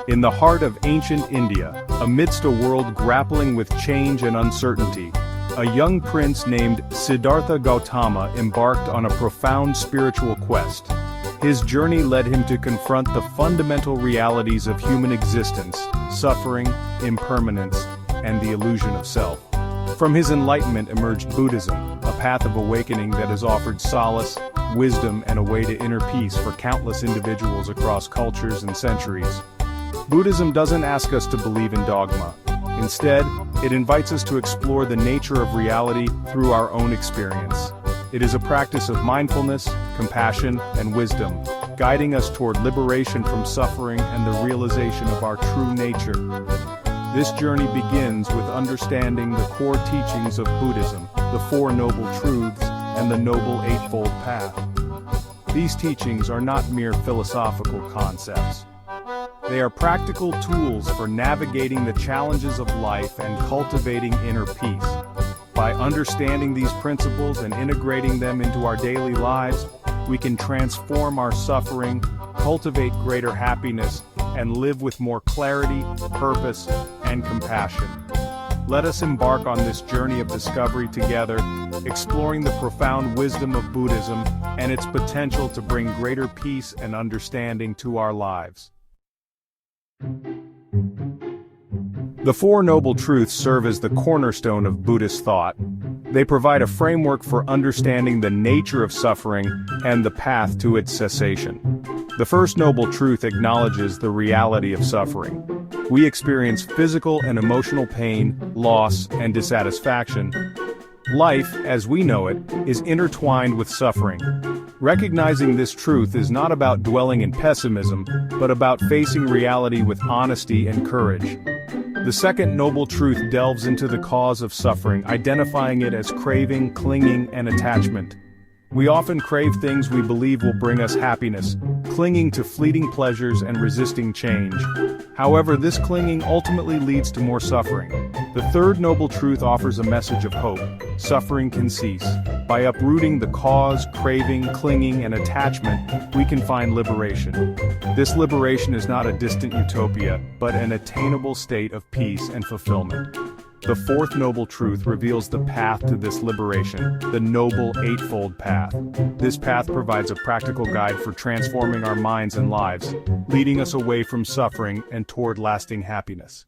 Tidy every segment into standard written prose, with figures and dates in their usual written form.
In the heart of ancient India, amidst a world grappling with change and uncertainty, a young prince named Siddhartha Gautama embarked on a profound spiritual quest. His journey led him to confront the fundamental realities of human existence, suffering, impermanence, and the illusion of self. From his enlightenment emerged Buddhism, a path of awakening that has offered solace, wisdom, and a way to inner peace for countless individuals across cultures and centuries. Buddhism doesn't ask us to believe in dogma. Instead, it invites us to explore the nature of reality through our own experience. It is a practice of mindfulness, compassion, and wisdom, guiding us toward liberation from suffering and the realization of our true nature. This journey begins with understanding the core teachings of Buddhism, the Four Noble Truths, and the Noble Eightfold Path. These teachings are not mere philosophical concepts. They are practical tools for navigating the challenges of life and cultivating inner peace. By understanding these principles and integrating them into our daily lives, we can transform our suffering, cultivate greater happiness, and live with more clarity, purpose, and compassion. Let us embark on this journey of discovery together, exploring the profound wisdom of Buddhism and its potential to bring greater peace and understanding to our lives. The Four Noble Truths serve as the cornerstone of Buddhist thought. They provide a framework for understanding the nature of suffering and the path to its cessation. The first noble truth acknowledges the reality of suffering. We experience physical and emotional pain, loss, and dissatisfaction. Life, as we know it, is intertwined with suffering. Recognizing this truth is not about dwelling in pessimism, but about facing reality with honesty and courage. The second noble truth delves into the cause of suffering, identifying it as craving, clinging, and attachment. We often crave things we believe will bring us happiness, clinging to fleeting pleasures and resisting change. However, this clinging ultimately leads to more suffering. The third noble truth offers a message of hope. Suffering can cease. By uprooting the cause, craving, clinging, and attachment, we can find liberation. This liberation is not a distant utopia, but an attainable state of peace and fulfillment. The fourth noble truth reveals the path to this liberation, the Noble Eightfold Path. This path provides a practical guide for transforming our minds and lives, leading us away from suffering and toward lasting happiness.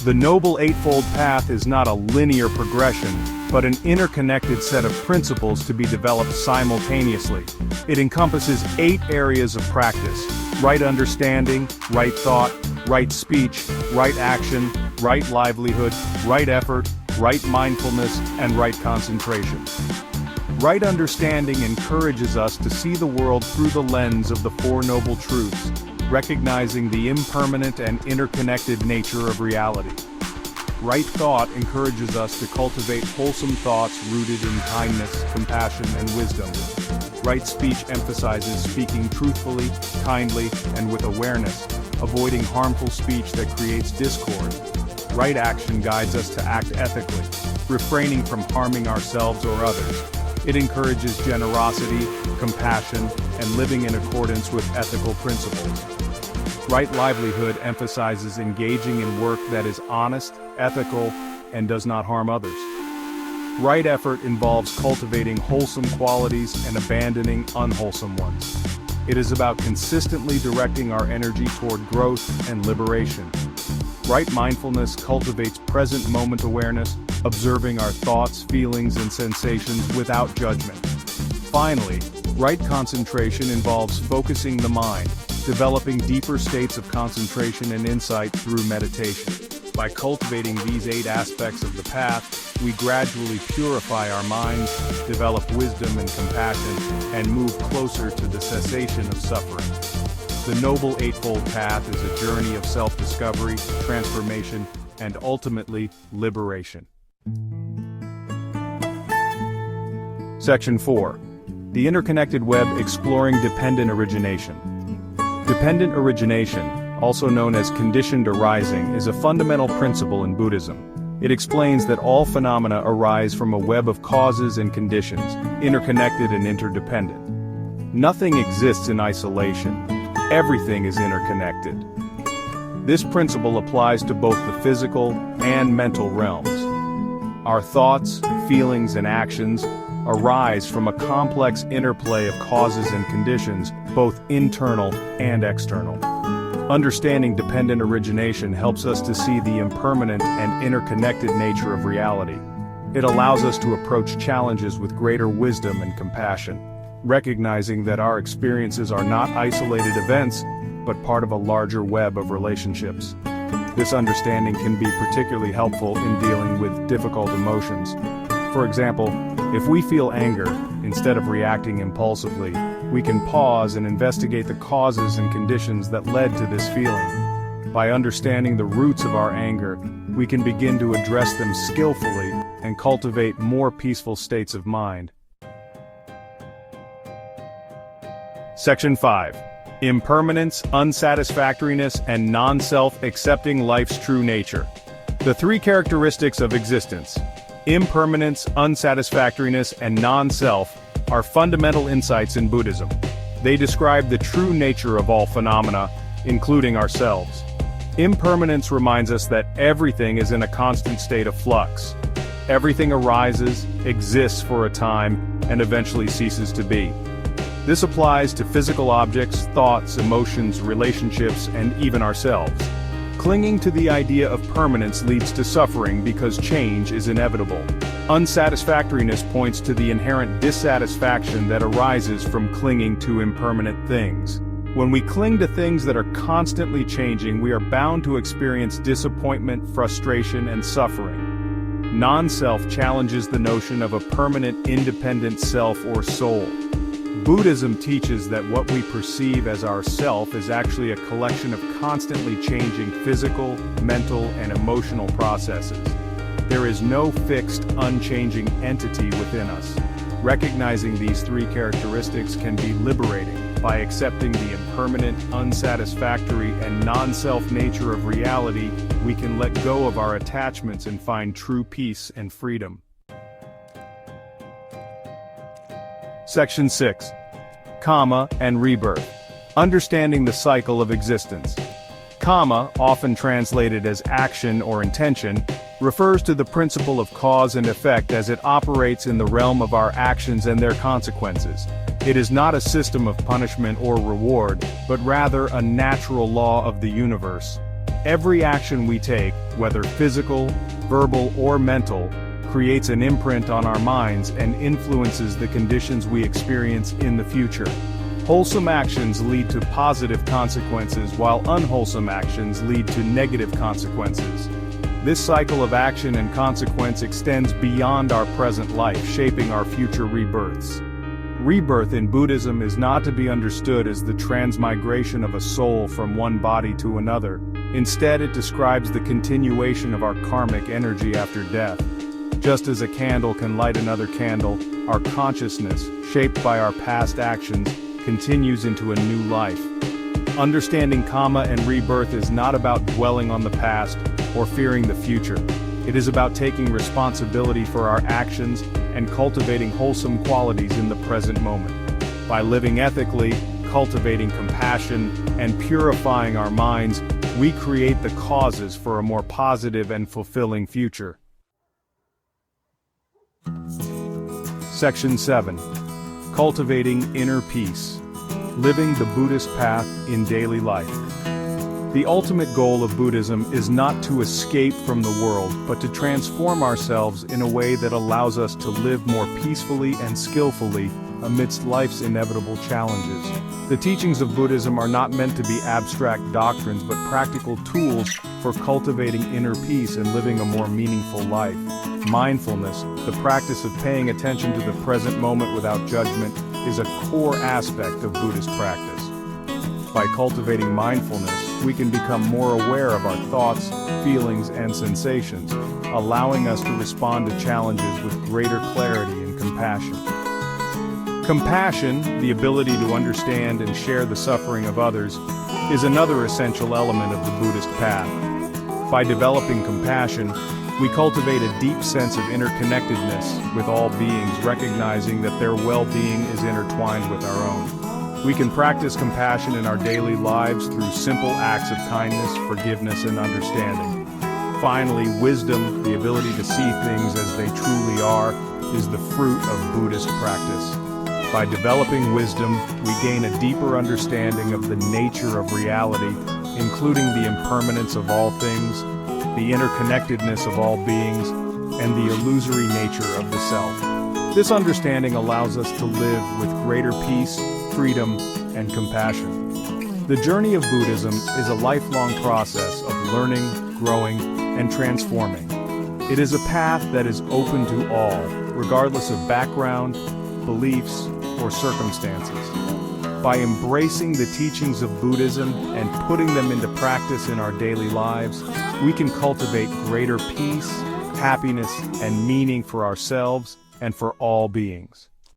The Noble Eightfold Path is not a linear progression, but an interconnected set of principles to be developed simultaneously. It encompasses 8 areas of practice: right understanding, right thought, right speech, right action, right livelihood, right effort, right mindfulness, and right concentration. Right understanding encourages us to see the world through the lens of the Four Noble Truths, recognizing the impermanent and interconnected nature of reality. Right thought encourages us to cultivate wholesome thoughts rooted in kindness, compassion, and wisdom. Right speech emphasizes speaking truthfully, kindly, and with awareness, avoiding harmful speech that creates discord. Right action guides us to act ethically, refraining from harming ourselves or others. It encourages generosity, compassion, and living in accordance with ethical principles. Right livelihood emphasizes engaging in work that is honest, ethical, and does not harm others. Right effort involves cultivating wholesome qualities and abandoning unwholesome ones. It is about consistently directing our energy toward growth and liberation. Right mindfulness cultivates present moment awareness, observing our thoughts, feelings, and sensations without judgment. Finally, right concentration involves focusing the mind, developing deeper states of concentration and insight through meditation. By cultivating these 8 aspects of the path, we gradually purify our minds, develop wisdom and compassion, and move closer to the cessation of suffering. The Noble Eightfold Path is a journey of self-discovery, transformation, and ultimately, liberation. Section 4. The Interconnected Web Exploring Dependent Origination. Dependent origination, also known as conditioned arising, is a fundamental principle in Buddhism. It explains that all phenomena arise from a web of causes and conditions, interconnected and interdependent. Nothing exists in isolation. everything is interconnected. This principle applies to both the physical and mental realms. Our thoughts, feelings, and actions arise from a complex interplay of causes and conditions, both internal and external. Understanding dependent origination helps us to see the impermanent and interconnected nature of reality. It allows us to approach challenges with greater wisdom and compassion, recognizing that our experiences are not isolated events, but part of a larger web of relationships. This understanding can be particularly helpful in dealing with difficult emotions. For example, if we feel anger, instead of reacting impulsively, we can pause and investigate the causes and conditions that led to this feeling. By understanding the roots of our anger, we can begin to address them skillfully and cultivate more peaceful states of mind. Section 5. Impermanence, unsatisfactoriness, and non-self accepting life's true nature. The three characteristics of existence, impermanence, unsatisfactoriness, and non-self, are fundamental insights in Buddhism. They describe the true nature of all phenomena, including ourselves. Impermanence reminds us that everything is in a constant state of flux. Everything arises, exists for a time, and eventually ceases to be. This applies to physical objects, thoughts, emotions, relationships, and even ourselves. Clinging to the idea of permanence leads to suffering because change is inevitable. Unsatisfactoriness points to the inherent dissatisfaction that arises from clinging to impermanent things. When we cling to things that are constantly changing, we are bound to experience disappointment, frustration, and suffering. Non-self challenges the notion of a permanent, independent self or soul. Buddhism teaches that what we perceive as our self is actually a collection of constantly changing physical, mental, and emotional processes. There is no fixed, unchanging entity within us. Recognizing these three characteristics can be liberating. By accepting the impermanent, unsatisfactory, and non-self nature of reality, we can let go of our attachments and find true peace and freedom. Section 6. Karma and Rebirth. Understanding the cycle of existence. Karma, often translated as action or intention, refers to the principle of cause and effect as it operates in the realm of our actions and their consequences. It is not a system of punishment or reward, but rather a natural law of the universe. Every action we take, whether physical, verbal, or mental, creates an imprint on our minds and influences the conditions we experience in the future. Wholesome actions lead to positive consequences, while unwholesome actions lead to negative consequences. This cycle of action and consequence extends beyond our present life, shaping our future rebirths. Rebirth in Buddhism is not to be understood as the transmigration of a soul from one body to another. Instead, it describes the continuation of our karmic energy after death. Just as a candle can light another candle, our consciousness, shaped by our past actions, continues into a new life. Understanding karma and rebirth is not about dwelling on the past or fearing the future. It is about taking responsibility for our actions and cultivating wholesome qualities in the present moment. By living ethically, cultivating compassion, and purifying our minds, we create the causes for a more positive and fulfilling future. Section 7. Cultivating Inner Peace. Living the Buddhist Path in Daily Life. The ultimate goal of Buddhism is not to escape from the world, but to transform ourselves in a way that allows us to live more peacefully and skillfully amidst life's inevitable challenges. The teachings of Buddhism are not meant to be abstract doctrines, but practical tools for cultivating inner peace and living a more meaningful life. Mindfulness, the practice of paying attention to the present moment without judgment, is a core aspect of Buddhist practice. By cultivating mindfulness, we can become more aware of our thoughts, feelings, and sensations, allowing us to respond to challenges with greater clarity and compassion. Compassion, the ability to understand and share the suffering of others, is another essential element of the Buddhist path. By developing compassion, we cultivate a deep sense of interconnectedness with all beings, recognizing that their well-being is intertwined with our own. We can practice compassion in our daily lives through simple acts of kindness, forgiveness, and understanding. Finally, wisdom, the ability to see things as they truly are, is the fruit of Buddhist practice. By developing wisdom, we gain a deeper understanding of the nature of reality, including the impermanence of all things, the interconnectedness of all beings, and the illusory nature of the self. This understanding allows us to live with greater peace, freedom, and compassion. The journey of Buddhism is a lifelong process of learning, growing, and transforming. It is a path that is open to all, regardless of background, beliefs, or circumstances. By embracing the teachings of Buddhism and putting them into practice in our daily lives, we can cultivate greater peace, happiness, and meaning for ourselves and for all beings.